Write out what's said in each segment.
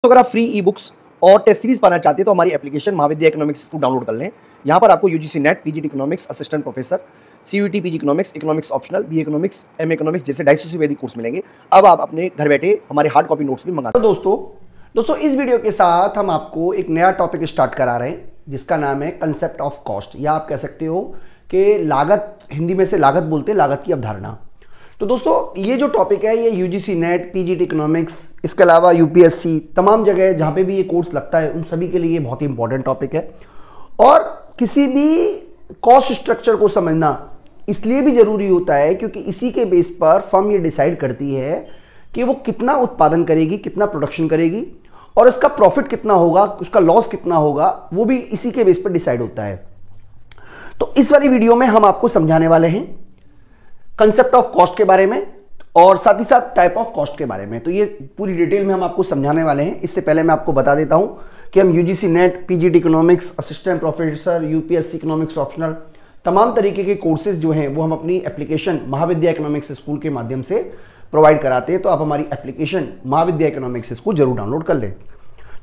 तो अगर आप फ्री ई बुक्स और टेस्ट सीरीज पाना चाहते हैं तो हमारी एप्लीकेशन महाविद्या इकोनॉमिक्स को डाउनलोड कर लें। यहाँ पर आपको UGC NET, PGT economics, assistant professor, CUET PG economics, economics optional, B economics, M economics जैसे 250 से वैदिक कोर्स मिलेंगे। अब आप अपने घर बैठे हमारे हार्ड कॉपी नोट्स भी मंगा। तो दोस्तों इस वीडियो के साथ हम आपको एक नया टॉपिक स्टार्ट करा रहे हैं जिसका नाम है कंसेप्ट ऑफ कॉस्ट, या आप कह सकते हो कि लागत। हिंदी में से लागत बोलते हैं, लागत की अवधारणा। तो दोस्तों ये जो टॉपिक है ये यूजीसी नेट, पीजीटी इकोनॉमिक्स, इसके अलावा यूपीएससी, तमाम जगह जहाँ पे भी ये कोर्स लगता है उन सभी के लिए बहुत ही इंपॉर्टेंट टॉपिक है। और किसी भी कॉस्ट स्ट्रक्चर को समझना इसलिए भी जरूरी होता है क्योंकि इसी के बेस पर फर्म ये डिसाइड करती है कि वो कितना उत्पादन करेगी, कितना प्रोडक्शन करेगी, और इसका प्रॉफिट कितना होगा, उसका लॉस कितना होगा, वो भी इसी के बेस पर डिसाइड होता है। तो इस वाली वीडियो में हम आपको समझाने वाले हैं कंसेप्ट ऑफ कॉस्ट के बारे में और साथ ही साथ टाइप ऑफ कॉस्ट के बारे में। तो ये पूरी डिटेल में हम आपको समझाने वाले हैं। इससे पहले मैं आपको बता देता हूं कि हम UGC NET, PGT economics, assistant professor, UPSC economics optional, तमाम तरीके के कोर्सेज जो हैं वो हम अपनी एप्लीकेशन महाविद्या इकोनॉमिक्स स्कूल के माध्यम से प्रोवाइड कराते हैं। तो आप हमारी एप्लीकेशन महाविद्या इकोनॉमिक्स स्कूल जरूर डाउनलोड कर लें।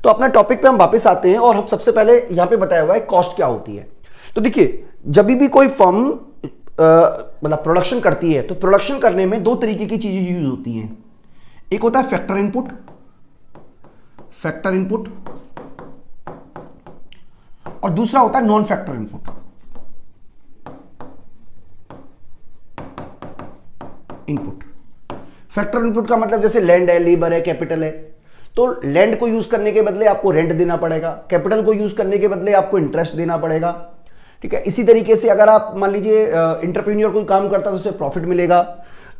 तो अपना टॉपिक पे हम वापस आते हैं और हम सबसे पहले यहाँ पे बताया हुआ है कॉस्ट क्या होती है। तो देखिए, जब भी कोई फर्म मतलब प्रोडक्शन करती है तो प्रोडक्शन करने में दो तरीके की चीजें यूज होती हैं। एक होता है फैक्टर इनपुट, और दूसरा होता है non factor input. Factor input का मतलब जैसे लैंड है, लेबर है, कैपिटल है। तो लैंड को यूज करने के बदले आपको रेंट देना पड़ेगा, कैपिटल को यूज करने के बदले आपको इंटरेस्ट देना पड़ेगा। ठीक है, इसी तरीके से अगर आप मान लीजिए एंटरप्रेन्योर कोई काम करता है तो उसे प्रॉफिट मिलेगा।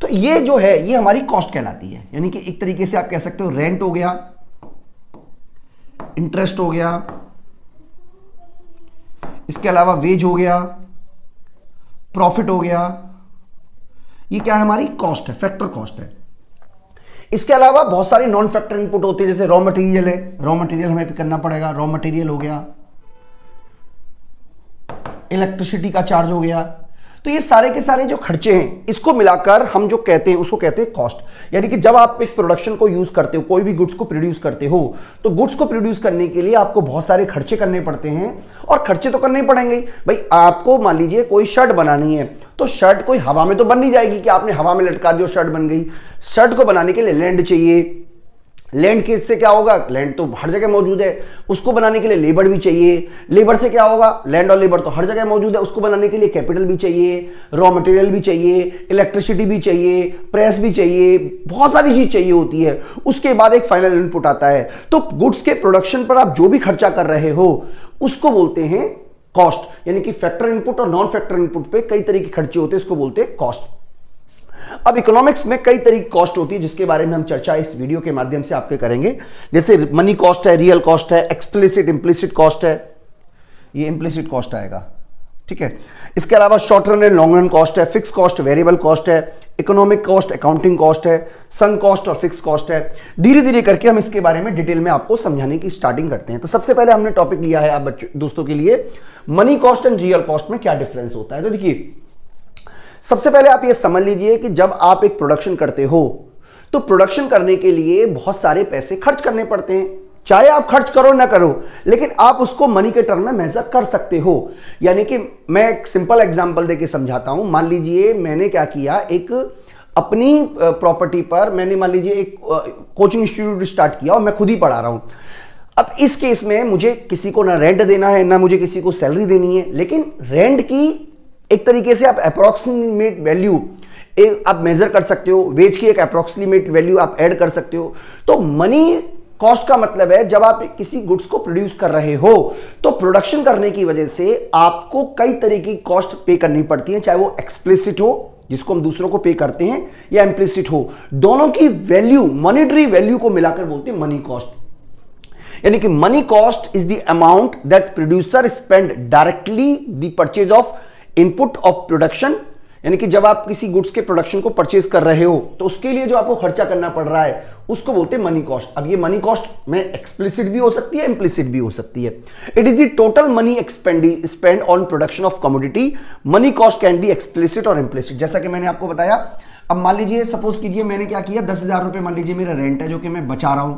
तो ये जो है ये हमारी कॉस्ट कहलाती है। यानी कि एक तरीके से आप कह सकते हो रेंट हो गया, इंटरेस्ट हो गया, इसके अलावा वेज हो गया, प्रॉफिट हो गया। ये क्या है, हमारी कॉस्ट है, फैक्टर कॉस्ट है। इसके अलावा बहुत सारे नॉन फैक्टर इनपुट होते हैं, जैसे रॉ मटेरियल है, रॉ मटेरियल हमें करना पड़ेगा, रॉ मटेरियल हो गया, इलेक्ट्रिसिटी का चार्ज हो गया। तो ये सारे के सारे जो खर्चे हैं इसको मिलाकर हम जो कहते हैं उसको कहते हैं कॉस्ट। यानी कि जब आप एक प्रोडक्शन को यूज करते हो, कोई भी गुड्स को प्रोड्यूस करते हो, तो गुड्स को प्रोड्यूस करने के लिए आपको बहुत सारे खर्चे करने पड़ते हैं। और खर्चे तो करने ही पड़ेंगे भाई। आपको मान लीजिए कोई शर्ट बनानी है तो शर्ट कोई हवा में तो बन नहीं जाएगी कि आपने हवा में लटका दिया शर्ट बन गई। शर्ट को बनाने के लिए लैंड चाहिए। लैंड के से क्या होगा, लैंड तो हर जगह मौजूद है, उसको बनाने के लिए लेबर भी चाहिए। लेबर से क्या होगा, लैंड और लेबर तो हर जगह मौजूद है, उसको बनाने के लिए कैपिटल भी चाहिए, रॉ मटेरियल भी चाहिए, इलेक्ट्रिसिटी भी चाहिए, प्रेस भी चाहिए, बहुत सारी चीज चाहिए होती है। उसके बाद एक फाइनल इनपुट आता है। तो गुड्स के प्रोडक्शन पर आप जो भी खर्चा कर रहे हो उसको बोलते हैं कॉस्ट। यानी कि फैक्टर इनपुट और नॉन फैक्टर इनपुट पे कई तरह के खर्चे होते हैं, इसको बोलते हैं कॉस्ट। अब इकोनॉमिक्स में कई तरह की कॉस्ट होती है जिसके बारे में हम चर्चा इस वीडियो के माध्यम से आपके करेंगे। जैसे मनी कॉस्ट है, रियल कॉस्ट है, एक्सप्लिसिट इंप्लिसिट कॉस्ट है, ये इंप्लिसिट कॉस्ट आएगा। ठीक है, इसके अलावा short run and long run cost है, फिक्स कॉस्ट, वेरिएबल कॉस्ट है, इकोनॉमिक कॉस्ट, अकाउंटिंग कॉस्ट है, सम कॉस्ट और फिक्स कॉस्ट है। धीरे धीरे करके हम इसके बारे में डिटेल में आपको समझाने की स्टार्टिंग करते हैं। तो सबसे पहले हमने टॉपिक लिया है आप दोस्तों के लिए, money cost and real cost में क्या डिफरेंस होता है। तो देखिए, सबसे पहले आप ये समझ लीजिए कि जब आप एक प्रोडक्शन करते हो तो प्रोडक्शन करने के लिए बहुत सारे पैसे खर्च करने पड़ते हैं। चाहे आप खर्च करो ना करो, लेकिन आप उसको मनी के टर्म में मेजर कर सकते हो। यानी कि मैं एक सिंपल एग्जांपल देके समझाता हूं। मान लीजिए मैंने क्या किया, एक अपनी प्रॉपर्टी पर मैंने मान लीजिए एक कोचिंग इंस्टीट्यूट स्टार्ट किया और मैं खुद ही पढ़ा रहा हूं। अब इस केस में मुझे किसी को ना रेंट देना है, ना मुझे किसी को सैलरी देनी है, लेकिन रेंट की एक तरीके से आप अप्रोक्सीमेट वैल्यू आप मेजर कर सकते हो, वेज की एक अप्रोक्सीमेट वैल्यू आप ऐड कर सकते हो। तो मनी कॉस्ट का मतलब है जब आप किसी गुड्स को प्रोड्यूस कर रहे हो तो प्रोडक्शन करने की वजह से आपको कई तरह की कॉस्ट पे करनी पड़ती है, चाहे वो एक्सप्लिसिट हो जिसको हम दूसरों को पे करते हैं, या इम्प्लिसिट हो। दोनों की वैल्यू, मॉनेटरी वैल्यू को मिलाकर बोलते हैं मनी कॉस्ट। यानी कि money cost is the amount that producer spend directly the purchase of input of production. यानी कि जब आप किसी गुड्स के प्रोडक्शन को परचेज कर रहे हो तो उसके लिए जो आपको खर्चा करना पड़ रहा है उसको बोलते हैं मनी कॉस्ट। अब ये मनी कॉस्ट में एक्सप्लिसिट भी हो सकती है, इंप्लिसिट भी हो सकती है। It is the total money spend on production of commodity. Money cost can be explicit और इंप्लिसिट। जैसा कि मैंने आपको बताया, अब मान लीजिए सपोज कीजिए मैंने क्या किया, 10,000 रुपए मान लीजिए मेरा रेंट है जो कि मैं बचा रहा हूं।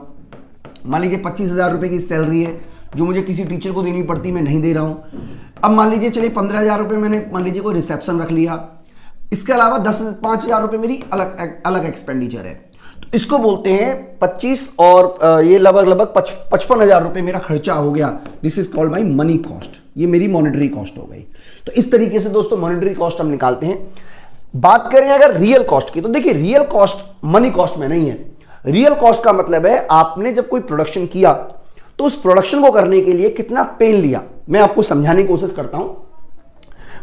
मान लीजिए 25,000 रुपए की सैलरी है जो मुझे किसी टीचर को देनी पड़ती, मैं नहीं दे रहा हूं। अब मान लीजिए चलिए 15,000 रुपए मैंने मान लीजिए कोई रिसेप्शन रख लिया, इसके अलावा 5,000 रुपए मेरी अलग एक्सपेंडिचर है, तो इसको बोलते हैं 25 और ये लगभग 55,000 रुपए मेरा खर्चा हो गया। This is called my money cost, ये मेरी मॉनेटरी कॉस्ट हो गई। तो इस तरीके से दोस्तों मॉनेटरी कॉस्ट हम निकालते हैं। बात करें अगर रियल कॉस्ट की, तो देखिए रियल कॉस्ट मनी कॉस्ट में नहीं है। रियल कॉस्ट का मतलब है आपने जब कोई प्रोडक्शन किया तो उस प्रोडक्शन को करने के लिए कितना पेन लिया। मैं आपको समझाने की कोशिश करता हूं।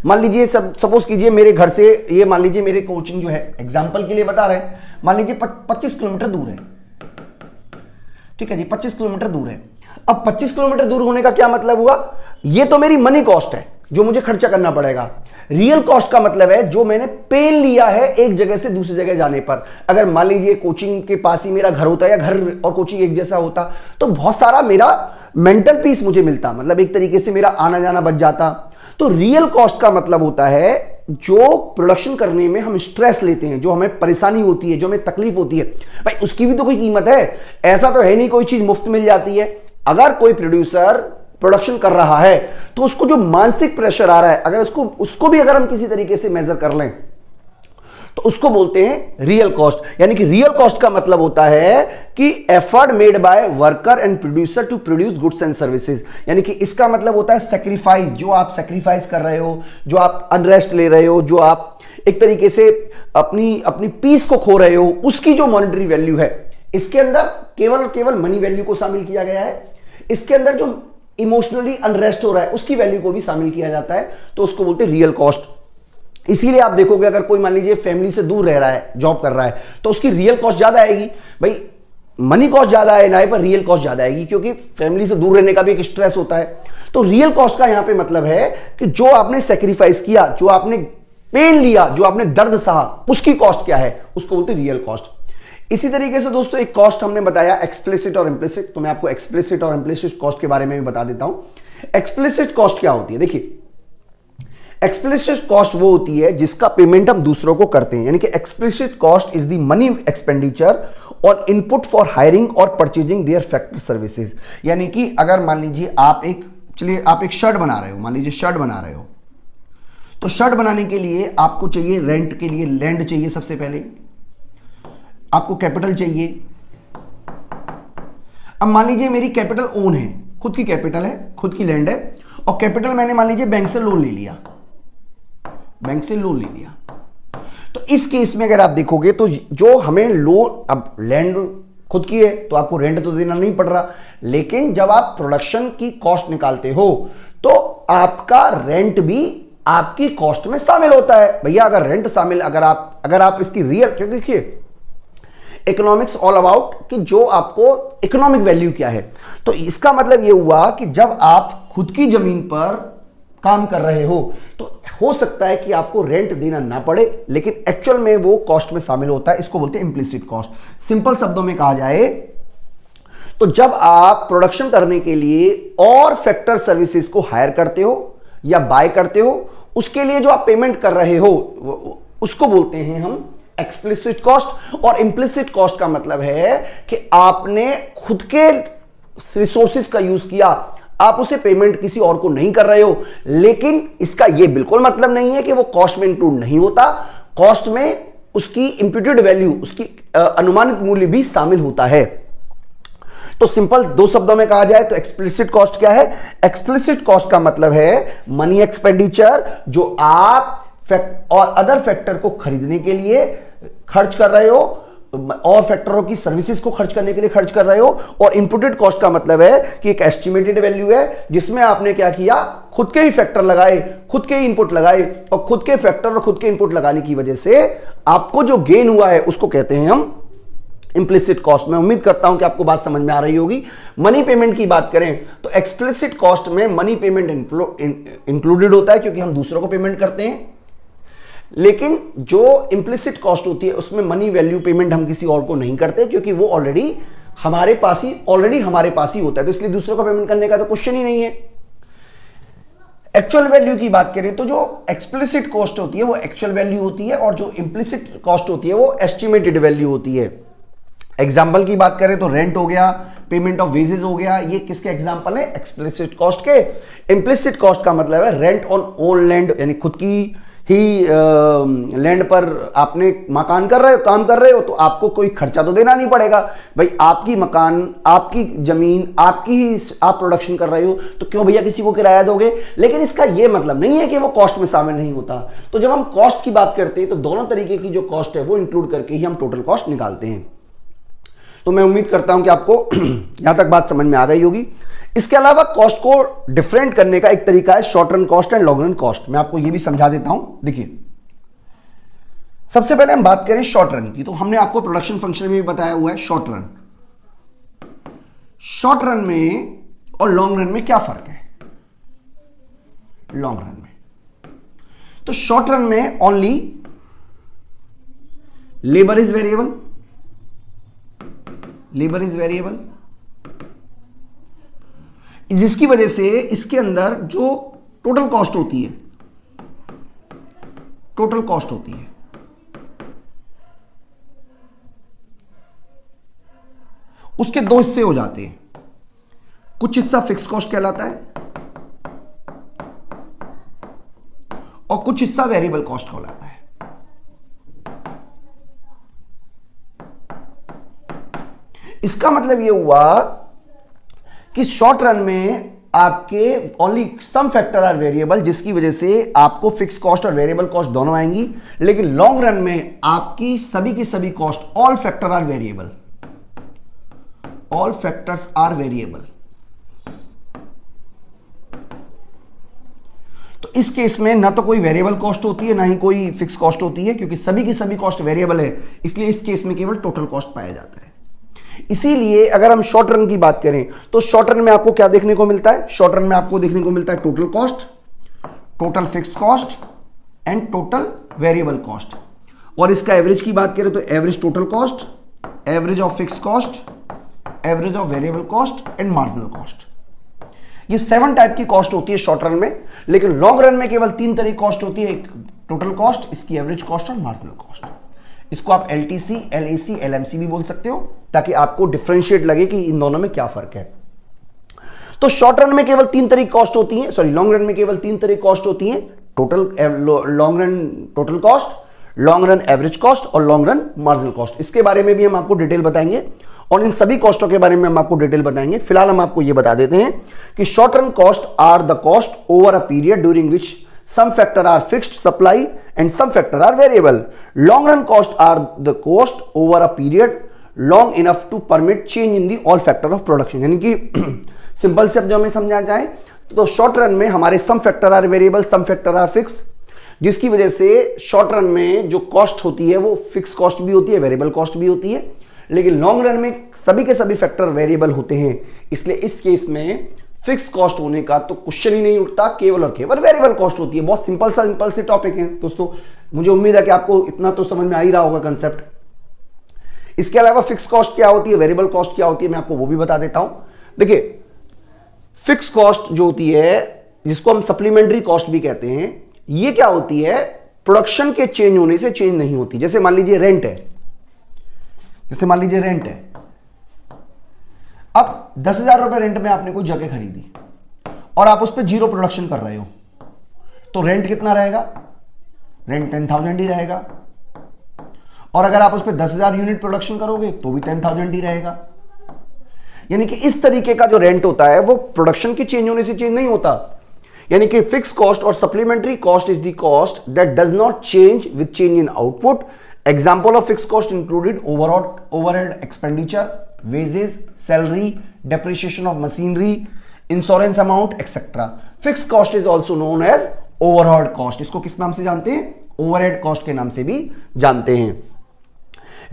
मान लीजिए सपोज कीजिए मेरे घर से ये मान लीजिए मेरे कोचिंग जो है, एग्जांपल के लिए बता रहे हैं, मान लीजिए 25 किलोमीटर दूर है, ठीक है जी, 25 किलोमीटर दूर है। अब 25 किलोमीटर दूर होने का क्या मतलब हुआ, ये तो मेरी मनी कॉस्ट है जो मुझे खर्चा करना पड़ेगा। रियल कॉस्ट का मतलब है जो मैंने पेन लिया है एक जगह से दूसरी जगह जाने पर। अगर मान लीजिए कोचिंग के पास ही मेरा घर होता या घर और कोचिंग एक जैसा होता तो बहुत सारा मेरा मेंटल पीस मुझे मिलता, मतलब एक तरीके से मेरा आना जाना बच जाता। तो रियल कॉस्ट का मतलब होता है जो प्रोडक्शन करने में हम स्ट्रेस लेते हैं, जो हमें परेशानी होती है, जो हमें तकलीफ होती है, भाई उसकी भी तो कोई कीमत है। ऐसा तो है नहीं कोई चीज मुफ्त मिल जाती है। अगर कोई प्रोड्यूसर प्रोडक्शन कर रहा है तो उसको जो मानसिक प्रेशर आ रहा है, अगर उसको भी अगर हम किसी तरीके से मेजर कर लें तो उसको बोलते हैं रियल कॉस्ट। यानी कि रियल कॉस्ट का मतलब होता है कि effort made by worker and producer to produce goods and services. यानी कि इसका मतलब होता है सेक्रीफाइस, जो आप सेक्रीफाइस कर रहे हो, जो आप अनरेस्ट ले रहे हो, जो आप एक तरीके से अपनी पीस को खो रहे हो, उसकी जो मॉनेटरी वैल्यू है। इसके अंदर केवल मनी वैल्यू को शामिल किया गया है। इसके अंदर जो इमोशनली अनरेस्ट हो रहा है उसकी वैल्यू को भी शामिल किया जाता है, तो उसको बोलते हैं रियल कॉस्ट। इसीलिए आप देखोगे अगर कोई मान लीजिए फैमिली से दूर रह रहा है, जॉब कर रहा है, तो उसकी रियल कॉस्ट ज्यादा आएगी। भाई मनी कॉस्ट ज्यादा है ना, पर रियल कॉस्ट ज्यादा आएगी, क्योंकि फैमिली से दूर रहने का भी एक स्ट्रेस होता है। तो रियल कॉस्ट का यहां पे मतलब है कि जो आपने सेक्रीफाइस किया, जो आपने पेन लिया, जो आपने दर्द सहा, उसकी कॉस्ट क्या है, उसको बोलते हैं रियल कॉस्ट। इसी तरीके से दोस्तों एक कॉस्ट हमने बताया एक्सप्लिसिट और इंप्लिसिट, तो मैं आपको एक्सप्लिसिट और इंप्लिसिट कॉस्ट के बारे में भी बता देता हूं। एक्सप्लिसिट कॉस्ट क्या होती है, देखिए एक्सप्लिसिट कॉस्ट वो होती है जिसका पेमेंट हम दूसरों को करते हैं। यानी कि explicit cost is the money expenditure और इनपुट फॉर हायरिंग और परचेजिंग देयर फैक्टर सर्विसेज। यानी कि अगर मान लीजिए आप एक शर्ट बना रहे हो, मान लीजिए शर्ट बना रहे हो, तो शर्ट बनाने के लिए आपको चाहिए रेंट के लिए लैंड चाहिए, सबसे पहले आपको कैपिटल चाहिए। अब मान लीजिए मेरी कैपिटल ओन है, खुद की कैपिटल है, खुद की लैंड है, और कैपिटल मैंने मान लीजिए बैंक से लोन ले लिया, बैंक से लोन ले लिया। तो इस केस में अगर आप देखोगे तो जो हमें लोन, अब लैंड खुद की है तो आपको रेंट तो देना नहीं पड़ रहा, लेकिन जब आप प्रोडक्शन की कॉस्ट निकालते हो तो आपका रेंट भी आपकी कॉस्ट में शामिल होता है। भैया अगर रेंट शामिल, अगर आप इसकी रियल, क्योंकि देखिए इकोनॉमिक्स ऑल अबाउट कि जो आपको इकोनॉमिक वैल्यू क्या है। तो इसका मतलब यह हुआ कि जब आप खुद की जमीन पर काम कर रहे हो तो हो सकता है कि आपको रेंट देना ना पड़े, लेकिन एक्चुअल में वो कॉस्ट में शामिल होता है। इसको बोलते हैं इंप्लिसिट कॉस्ट। सिंपल शब्दों में कहा जाए तो जब आप प्रोडक्शन करने के लिए और फैक्टर सर्विसेज को हायर करते हो या बाय करते हो, उसके लिए जो आप पेमेंट कर रहे हो उसको बोलते हैं हम एक्सप्लिसिट कॉस्ट। और इंप्लिसिट कॉस्ट का मतलब है कि आपने खुद के रिसोर्सेज का यूज किया, आप उसे पेमेंट किसी और को नहीं कर रहे हो, लेकिन इसका यह बिल्कुल मतलब नहीं है कि वो कॉस्ट में इंक्लूड नहीं होता। कॉस्ट में उसकी इंप्यूटेड वैल्यू, उसकी अनुमानित मूल्य भी शामिल होता है। तो सिंपल दो शब्दों में कहा जाए तो एक्सप्लिसिट कॉस्ट क्या है, एक्सप्लिसिट कॉस्ट का मतलब है मनी एक्सपेंडिचर जो आप और अदर फैक्टर को खरीदने के लिए खर्च कर रहे हो और फैक्टरों की सर्विसेज को खर्च करने के लिए खर्च कर रहे हो। और इनपुटेड कॉस्ट का मतलब है कि एक एस्टिमेटेड वैल्यू है जिसमें आपने क्या किया, खुद के ही फैक्टर लगाए, खुद के ही इनपुट लगाए, और खुद के फैक्टर और खुद के इनपुट लगाने की वजह से आपको जो गेन हुआ है उसको कहते हैं हम इंप्लिसिट कॉस्ट। मैं उम्मीद करता हूं कि आपको बात समझ में आ रही होगी। मनी पेमेंट की बात करें तो एक्सप्लिसिट कॉस्ट में मनी पेमेंट इंक्लूडेड होता है क्योंकि हम दूसरों को पेमेंट करते हैं, लेकिन जो इंप्लिसिट कॉस्ट होती है उसमें मनी वैल्यू पेमेंट हम किसी और को नहीं करते क्योंकि वो ऑलरेडी हमारे पास ही होता है, तो इसलिए दूसरों को पेमेंट करने का तो क्वेश्चन ही नहीं है। एक्चुअल वैल्यू की बात करें तो जो एक्सप्लिसिट कॉस्ट होती है वो एक्चुअल वैल्यू होती है और जो इंप्लिसिट कॉस्ट होती है वो एस्टिमेटेड वैल्यू होती है। एग्जाम्पल की बात करें तो रेंट हो गया, पेमेंट ऑफ वेजेस हो गया, ये किसके एग्जाम्पल है? एक्सप्लिसिट कॉस्ट के। इम्प्लिसिट कॉस्ट का मतलब है रेंट ऑन ओन लैंड, यानी खुद की ही लैंड पर आपने मकान कर रहे हो, काम कर रहे हो, तो आपको कोई खर्चा तो देना नहीं पड़ेगा भाई, आपकी मकान, आपकी जमीन, आपकी ही आप प्रोडक्शन कर रहे हो, तो क्यों भैया किसी को किराया दोगे? लेकिन इसका यह मतलब नहीं है कि वो कॉस्ट में शामिल नहीं होता। तो जब हम कॉस्ट की बात करते हैं तो दोनों तरीके की जो कॉस्ट है वो इंक्लूड करके ही हम टोटल कॉस्ट निकालते हैं। तो मैं उम्मीद करता हूं कि आपको यहां तक बात समझ में आ गई होगी। इसके अलावा कॉस्ट को डिफरेंट करने का एक तरीका है short run cost and long run cost. मैं आपको यह भी समझा देता हूं। देखिए, सबसे पहले हम बात करें शॉर्ट रन की, तो हमने आपको प्रोडक्शन फंक्शन में भी बताया हुआ है शॉर्ट रन। शॉर्ट रन में और लॉन्ग रन में क्या फर्क है? लॉन्ग रन में तो शॉर्ट रन में only labour is variable, labour is variable, जिसकी वजह से इसके अंदर जो टोटल कॉस्ट होती है, टोटल कॉस्ट होती है, उसके दो हिस्से हो जाते हैं। कुछ हिस्सा फिक्स कॉस्ट कहलाता है और कुछ हिस्सा वेरिएबल कॉस्ट कहलाता है। इसका मतलब यह हुआ कि शॉर्ट रन में आपके only some factor are variable, जिसकी वजह से आपको फिक्स कॉस्ट और वेरिएबल कॉस्ट दोनों आएंगी। लेकिन लॉन्ग रन में आपकी सभी की सभी cost, all factor are variable, all factors are variable. तो इस केस में ना तो कोई वेरिएबल कॉस्ट होती है ना ही कोई फिक्स कॉस्ट होती है, क्योंकि सभी की सभी कॉस्ट वेरिएबल है, इसलिए इस केस में केवल टोटल कॉस्ट पाया जाता है। इसीलिए अगर हम शॉर्ट रन की बात करें तो शॉर्ट रन में आपको क्या देखने को मिलता है? शॉर्ट रन में आपको देखने को मिलता है total cost, total fix cost and total variable cost. और इसका एवरेज की बात करें तो average total cost, average of fix cost, average of variable cost and marginal cost. ये 7 टाइप की कॉस्ट होती है शॉर्ट रन में। लेकिन लॉन्ग रन में केवल 3 तरह की कॉस्ट होती है, एक टोटल कॉस्ट, इसकी एवरेज कॉस्ट और मार्जिनल कॉस्ट। इसको आप LTC, LAC, LMC भी बोल सकते हो, ताकि आपको डिफरेंशिएट लगे कि इन दोनों में क्या फर्क है। तो शॉर्ट रन में केवल 3 तरह की कॉस्ट होती है, सॉरी लॉन्ग रन में केवल 3 तरह की कॉस्ट होती है, total long run total cost, long run average cost और लॉन्ग रन मार्जिनल कॉस्ट। इसके बारे में भी हम आपको डिटेल बताएंगे और इन सभी कॉस्टों के बारे में हम आपको डिटेल बताएंगे। फिलहाल हम आपको यह बता देते हैं कि short run cost are the cost over a period during which some factor are fixed supply and some factor are variable. Long run cost are the cost over a period long enough to permit change in the all factor of production. यानी कि simple से अब जो हमें समझा जाए तो short run में हमारे some factor are variable, some factor are fix, जिसकी वजह से शॉर्ट रन में जो कॉस्ट होती है वो फिक्स कॉस्ट भी होती है, वेरिएबल कॉस्ट भी होती है। लेकिन लॉन्ग रन में सभी के सभी फैक्टर वेरिएबल होते हैं, इसलिए इस केस में फिक्स कॉस्ट होने का तो क्वेश्चन ही नहीं उठता, केवल और केवल वेरिएबल कॉस्ट होती है। बहुत सिंपल से टॉपिक है दोस्तों, मुझे उम्मीद है कि आपको इतना तो समझ में आ ही रहा होगा कंसेप्ट। इसके अलावा फिक्स कॉस्ट क्या होती है, वेरिएबल कॉस्ट क्या होती है, मैं आपको वो भी बता देता हूं। देखिए, फिक्स कॉस्ट जो होती है, जिसको हम सप्लीमेंट्री कॉस्ट भी कहते हैं, ये क्या होती है? प्रोडक्शन के चेंज होने से चेंज नहीं होती। जैसे मान लीजिए रेंट है, अब 10,000 रुपए रेंट में आपने कोई जगह खरीदी और आप उस पर 0 प्रोडक्शन कर रहे हो, तो रेंट कितना रहेगा? रेंट 10,000 ही रहेगा। और अगर आप उस पर 10,000 यूनिट प्रोडक्शन करोगे तो भी 10,000 ही रहेगा। यानी कि इस तरीके का जो रेंट होता है वो प्रोडक्शन के चेंज होने से चेंज नहीं होता। यानी कि फिक्स कॉस्ट और supplementary cost is the cost that does not change with change in output. Example of fix cost included overhead expenditure, wages, salary, depreciation of machinery, insurance amount, etc. Fixed cost is also known as overhead cost. इसको किस नाम से जानते हैं? Overhead cost के नाम से भी जानते हैं।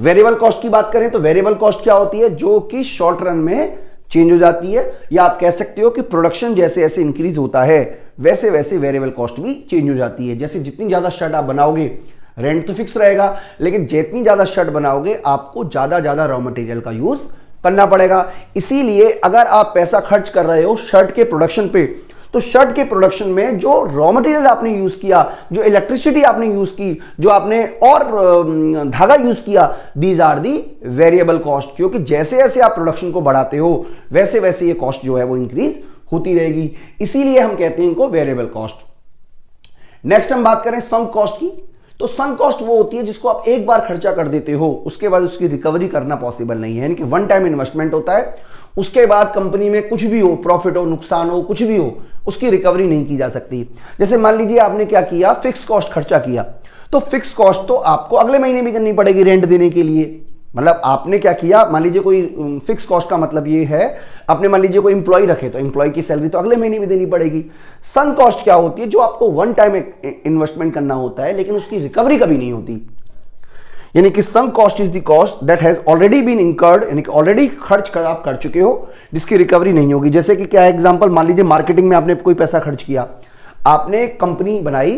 वेरिएबल कॉस्ट की बात करें तो वेरिएबल कॉस्ट क्या होती है? जो कि शॉर्ट रन में चेंज हो जाती है, या आप कह सकते हो कि प्रोडक्शन जैसे जैसे इंक्रीज होता है वैसे वैसे वेरिएबल कॉस्ट भी चेंज हो जाती है। जैसे जितनी ज्यादा शर्ट आप बनाओगे, रेंट तो फिक्स रहेगा, लेकिन जितनी ज्यादा शर्ट बनाओगे आपको ज्यादा रॉ मटेरियल का यूज करना पड़ेगा। इसीलिए अगर आप पैसा खर्च कर रहे हो शर्ट के प्रोडक्शन पे, तो शर्ट के प्रोडक्शन में जो रॉ मटेरियल आपने यूज किया, जो इलेक्ट्रिसिटी आपने यूज की, जो आपने और धागा यूज किया, these are the variable cost. क्योंकि जैसे जैसे आप प्रोडक्शन को बढ़ाते हो वैसे वैसे ये कॉस्ट जो है वो इंक्रीज होती रहेगी, इसीलिए हम कहते हैं इनको वेरिएबल कॉस्ट। नेक्स्ट हम बात करें संक कॉस्ट की। तो संक कॉस्ट वो होती है जिसको आप एक बार खर्चा कर देते हो, उसके बाद उसकी रिकवरी करना पॉसिबल नहीं है, यानी कि वन टाइम इन्वेस्टमेंट होता है, उसके बाद कंपनी में कुछ भी हो, प्रॉफिट हो, नुकसान हो, कुछ भी हो, उसकी रिकवरी नहीं की जा सकती। जैसे मान लीजिए आपने क्या किया, फिक्स कॉस्ट खर्चा किया, तो फिक्स कॉस्ट तो आपको अगले महीने भी करनी पड़ेगी रेंट देने के लिए। मतलब आपने क्या किया, मान लीजिए कोई फिक्स कॉस्ट का मतलब ये है, आपने मान लीजिए कोई इंप्लॉय रखे तो इंप्लॉय की सैलरी तो अगले महीने भी देनी पड़ेगी। संक कॉस्ट क्या होती है, जो आपको वन टाइम इन्वेस्टमेंट करना होता है लेकिन उसकी रिकवरी कभी नहीं होती, यानी कि sunk cost is the cost that has already been incurred, यानी कि ऑलरेडी खर्च कर आप कर चुके हो जिसकी रिकवरी नहीं होगी। जैसे कि क्या है एग्जांपल, मान लीजिए मार्केटिंग में आपने कोई पैसा खर्च किया, आपने कंपनी बनाई,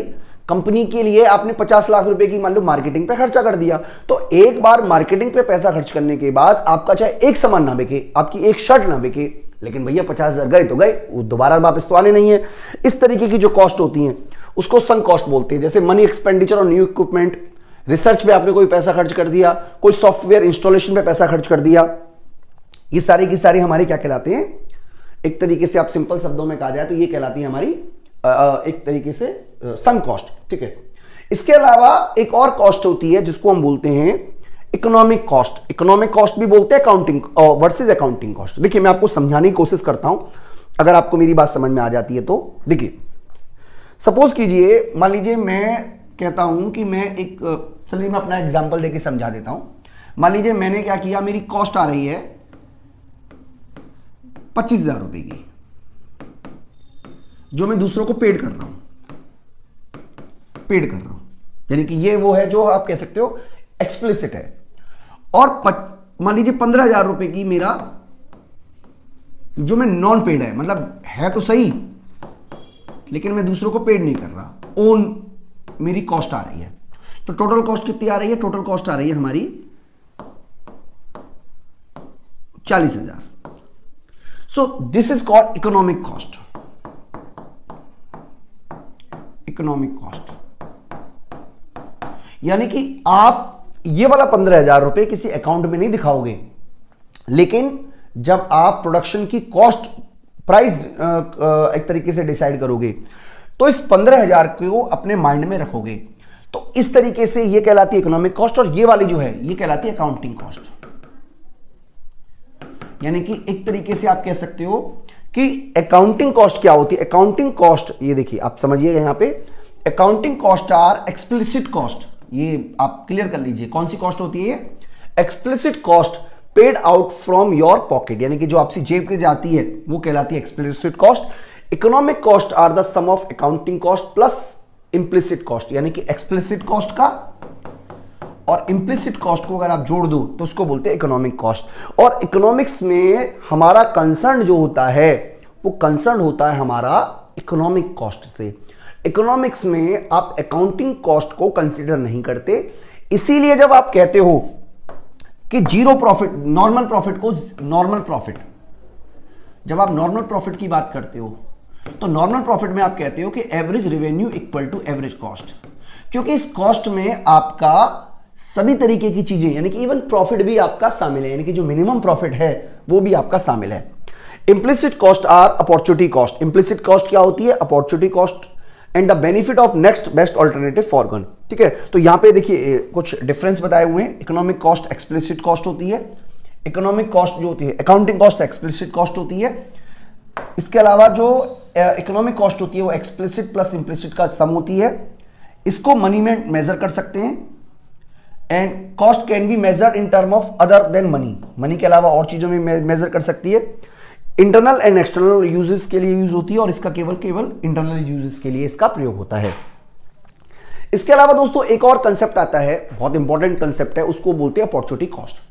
कंपनी के लिए आपने 50 लाख रुपए की मान लो मार्केटिंग पे खर्चा कर दिया, तो एक बार मार्केटिंग पे पैसा खर्च करने के बाद आपका चाहे एक सामान ना बिके, आपकी एक शर्ट ना बिके, लेकिन भैया 50,000 गए तो गए, वो दोबारा वापस तो आने नहीं है। इस तरीके की जो कॉस्ट होती है उसको संक कॉस्ट बोलते हैं। जैसे मनी एक्सपेंडिचर और न्यू इक्विपमेंट, रिसर्च पे आपने कोई पैसा खर्च कर दिया, कोई सॉफ्टवेयर इंस्टॉलेशन पे पैसा खर्च कर दिया, ये सारी की सारी हमारी क्या कहलाते हैं, एक तरीके से आप सिंपल शब्दों में कहा जाए तो ये कहलाती है हमारी एक तरीके से संक कॉस्ट। ठीक है, इसके अलावा एक और कॉस्ट होती है जिसको हम बोलते हैं इकोनॉमिक कॉस्ट। इकोनॉमिक कॉस्ट भी बोलते हैं अकाउंटिंग वर्सेस अकाउंटिंग कॉस्ट। देखिए मैं आपको समझाने की कोशिश करता हूं, अगर आपको मेरी बात समझ में आ जाती है तो। देखिए सपोज कीजिए, मान लीजिए मैं कहता हूं कि मैं एक, चलिए मैं अपना एग्जांपल देके समझा देता हूं। मान लीजिए मैंने क्या किया, मेरी कॉस्ट आ रही है 25,000 रुपए की, जो मैं दूसरों को पेड कर रहा हूं, यानी कि ये वो है जो आप कह सकते हो एक्सप्लिसिट है। और मान लीजिए 15,000 रुपए की मेरा जो मैं नॉन पेड है, मतलब है तो सही लेकिन मैं दूसरों को पेड नहीं कर रहा, ओन मेरी कॉस्ट आ रही है। तो टोटल कॉस्ट कितनी आ रही है, टोटल कॉस्ट आ रही है हमारी 40,000। So this is called economic cost. Economic cost यानी कि आप ये वाला 15,000 रुपए किसी अकाउंट में नहीं दिखाओगे, लेकिन जब आप प्रोडक्शन की कॉस्ट प्राइस एक तरीके से डिसाइड करोगे तो इस 15,000 को अपने माइंड में रखोगे। तो इस तरीके से ये कहलाती है इकोनॉमिक कॉस्ट, और ये वाली जो है ये कहलाती है अकाउंटिंग कॉस्ट। यानी कि एक तरीके से आप कह सकते हो कि अकाउंटिंग कॉस्ट क्या होती है। अकाउंटिंग कॉस्ट, ये देखिए आप समझिएगा यहां पे, accounting cost are explicit cost. ये आप क्लियर कर लीजिए कौन सी कॉस्ट होती है, explicit cost paid out from your pocket, यानी कि जो आपसी जेब के जाती है वो कहलाती है explicit cost. Economic cost are the sum of accounting cost plus implicit cost, यानी कि एक्सप्लिसिट कॉस्ट का और इंप्लिसिट कॉस्ट को अगर आप जोड़ दो तो उसको बोलते हैं इकोनॉमिक कॉस्ट। और इकोनॉमिक्स में हमारा कंसर्न जो होता है वो कंसर्न होता है हमारा इकोनॉमिक कॉस्ट से। इकोनॉमिक्स में आप अकाउंटिंग कॉस्ट को कंसीडर नहीं करते, इसीलिए जब आप कहते हो कि जीरो प्रॉफिट, नॉर्मल प्रॉफिट को नॉर्मल प्रॉफिट, जब आप नॉर्मल प्रॉफिट की बात करते हो तो नॉर्मल प्रॉफिट में आप कहते हो कि average revenue equal to average cost, क्योंकि इस कॉस्ट में आपका सभी तरीके की चीजें, यानी कि इवन प्रॉफिट भी आपका शामिल है, यानी कि जो मिनिमम प्रॉफिट है वो भी आपका शामिल है। Implicit cost are opportunity cost. Implicit cost क्या होती है, opportunity cost and the benefit of next best alternative forgone. ठीक है, तो यहां पे देखिए कुछ डिफरेंस बताए हुए हैं। इकोनॉमिक कॉस्ट एक्सप्लिसिट कॉस्ट होती है, इकोनॉमिक कॉस्ट जो होती है, अकाउंटिंग कॉस्ट एक्सप्लिसिट कॉस्ट होती है। इसके अलावा जो इकोनॉमिक कॉस्ट होती है वो एक्सप्लिसिट प्लस इंप्लिसिट का सम होती है। इसको मनी में मेजर कर सकते हैं, and cost can be measured in term of other than money. Money के अलावा और चीजों में मेजर कर सकती है। इंटरनल एंड एक्सटर्नल यूजेस के लिए यूज होती है, और इसका केवल इंटरनल यूजेस के लिए इसका प्रयोग होता है। इसके अलावा दोस्तों एक और कंसेप्ट आता है, बहुत इंपॉर्टेंट कंसेप्ट है, उसको बोलते हैं अपॉर्चुनिटी कॉस्ट।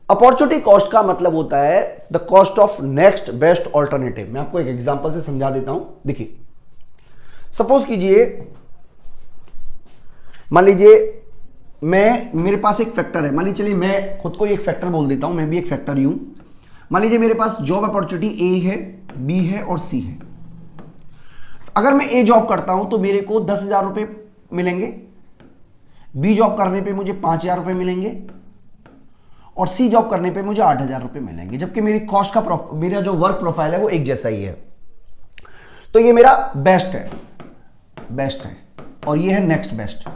अपॉर्चुनिटी कॉस्ट का मतलब होता है the cost of next best alternative. मैं आपको एक एग्जांपल से समझा देता हूं। देखिए सपोज कीजिए, मान लीजिए मेरे पास एक फैक्टर है, मान लीजिए चलिए मैं खुद को एक फैक्टर बोल देता हूं, मैं भी एक फैक्टर ही हूं। मान लीजिए मेरे पास जॉब अपॉर्चुनिटी ए है, बी है और सी है। अगर मैं ए जॉब करता हूं तो मेरे को 10,000 रुपए मिलेंगे, बी जॉब करने पे मुझे 5,000 रुपए मिलेंगे और सी जॉब करने पे मुझे 8,000 रुपए मिलेंगे, जबकि मेरी कॉस्ट का मेरा जो वर्क प्रोफाइल है वो एक जैसा ही है। तो ये मेरा बेस्ट है और ये है नेक्स्ट बेस्ट।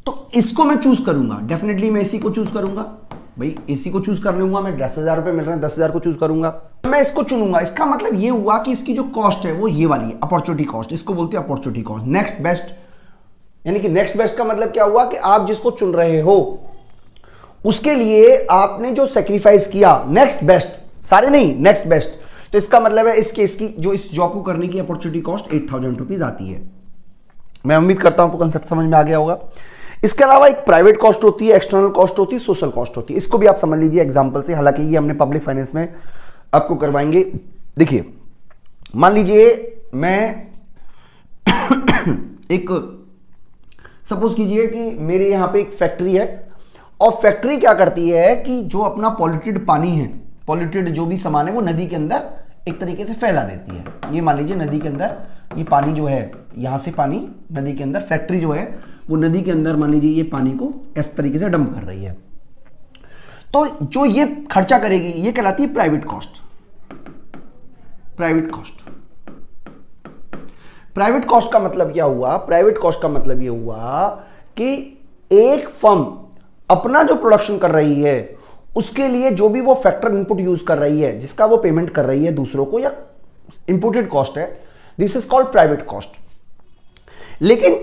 तो इसको मैं चूज करूंगा, डेफिनेटली मैं इसी को चूज करूंगा भाई, इसी को चूज कर लूंगा। मैं 10,000 रुपए मिल रहे हैं, 10,000 को चूज करूंगा, मैं इसको चुनूंगा। इसका मतलब ये हुआ कि इसकी जो कॉस्ट है वो ये वाली है, अपॉर्चुनिटी कॉस्ट, इसको बोलते हैं अपॉर्चुनिटी कॉस्ट। नेक्स्ट बेस्ट, यानी कि नेक्स्ट बेस्ट का मतलब क्या हुआ कि आप जिसको चुन रहे हो उसके लिए आपने जो सेक्रीफाइस किया, नेक्स्ट बेस्ट, सारे नहीं, नेक्स्ट बेस्ट। तो इसका मतलब है इस केस की जो इस जॉब को करने की अपॉर्चुनिटी कॉस्ट 8,000 रुपीज आती है। मैं उम्मीद करता हूं आपको कंसेप्ट समझ में आ गया होगा। इसके अलावा एक प्राइवेट कॉस्ट होती है, एक्सटर्नल कॉस्ट होती है, सोशल कॉस्ट होती है। इसको भी आप समझ लीजिए एग्जांपल से, हालांकि ये हमने पब्लिक फाइनेंस में आपको करवाएंगे। देखिए, मान लीजिए मैं एक सपोज कीजिए कि मेरे यहां पे एक फैक्ट्री है और फैक्ट्री क्या करती है कि जो अपना पॉल्यूटेड पानी है, पॉल्यूटेड जो भी सामान है वो नदी के अंदर एक तरीके से फैला देती है। ये मान लीजिए नदी के अंदर ये पानी जो है, यहां से पानी नदी के अंदर, फैक्ट्री जो है वो नदी के अंदर मान लीजिए ये पानी को इस तरीके से डंप कर रही है। तो जो ये खर्चा करेगी ये कहलाती है private cost. Private cost, private cost का मतलब क्या हुआ? प्राइवेट कॉस्ट का मतलब ये हुआ कि एक फर्म अपना जो प्रोडक्शन कर रही है उसके लिए जो भी वो फैक्टर इनपुट यूज कर रही है, जिसका वो पेमेंट कर रही है दूसरों को, या इंपोर्टेड कॉस्ट है, this is called private cost. लेकिन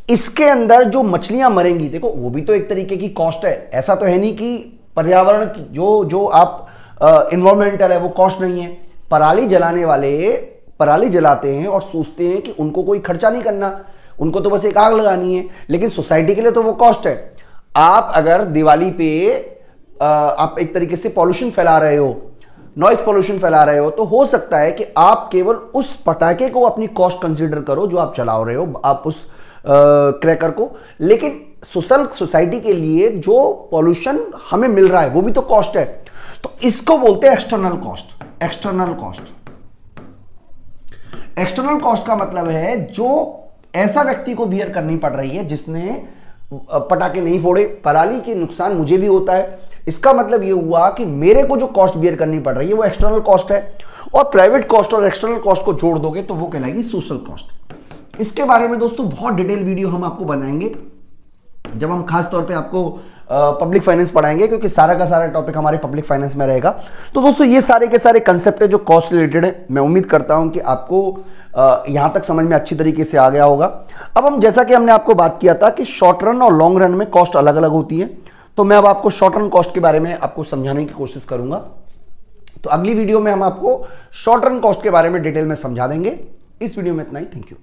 इसके अंदर जो मछलियां मरेंगी, देखो वो भी तो एक तरीके की कॉस्ट है। ऐसा तो है नहीं कि पर्यावरण की जो आप इन्वायरमेंटल है वो कॉस्ट नहीं है। पराली जलाने वाले पराली जलाते हैं और सोचते हैं कि उनको कोई खर्चा नहीं करना, उनको तो बस एक आग लगानी है, लेकिन सोसाइटी के लिए तो वो कॉस्ट है। आप अगर दिवाली पे आप एक तरीके से पॉल्यूशन फैला रहे हो, नॉइस पॉल्यूशन फैला रहे हो, तो हो सकता है कि आप केवल उस पटाखे को अपनी कॉस्ट कंसीडर करो जो आप चला रहे हो, आप उस क्रैकर को, लेकिन सोसाइटी के लिए जो पॉल्यूशन हमें मिल रहा है वो भी तो कॉस्ट है। तो इसको बोलते हैं external cost. External cost, external cost का मतलब है जो ऐसा व्यक्ति को बियर करनी पड़ रही है जिसने पटाखे नहीं फोड़े। पराली के नुकसान मुझे भी होता है, इसका मतलब ये हुआ कि मेरे को जो कॉस्ट बियर करनी पड़ रही है वो एक्सटर्नल कॉस्ट है। और प्राइवेट कॉस्ट और एक्सटर्नल कॉस्ट को जोड़ दोगे तो वो कहलाएगी सोशल कॉस्ट। इसके बारे में दोस्तों बहुत डिटेल वीडियो हम आपको बनाएंगे जब हम खास तौर पे आपको पब्लिक फाइनेंस पढ़ाएंगे, क्योंकि सारा का सारा टॉपिक हमारे पब्लिक फाइनेंस में रहेगा। तो दोस्तों ये सारे के सारे कंसेप्ट है जो कॉस्ट रिलेटेड है। मैं उम्मीद करता हूं कि आपको यहां तक समझ में अच्छी तरीके से आ गया होगा। अब हम, जैसा कि हमने आपको बात किया था कि शॉर्ट रन और लॉन्ग रन में कॉस्ट अलग अलग होती है, तो मैं अब आपको शॉर्ट रन कॉस्ट के बारे में आपको समझाने की कोशिश करूंगा। तो अगली वीडियो में हम आपको शॉर्ट रन कॉस्ट के बारे में डिटेल में समझा देंगे। इस वीडियो में इतना ही। Thank you.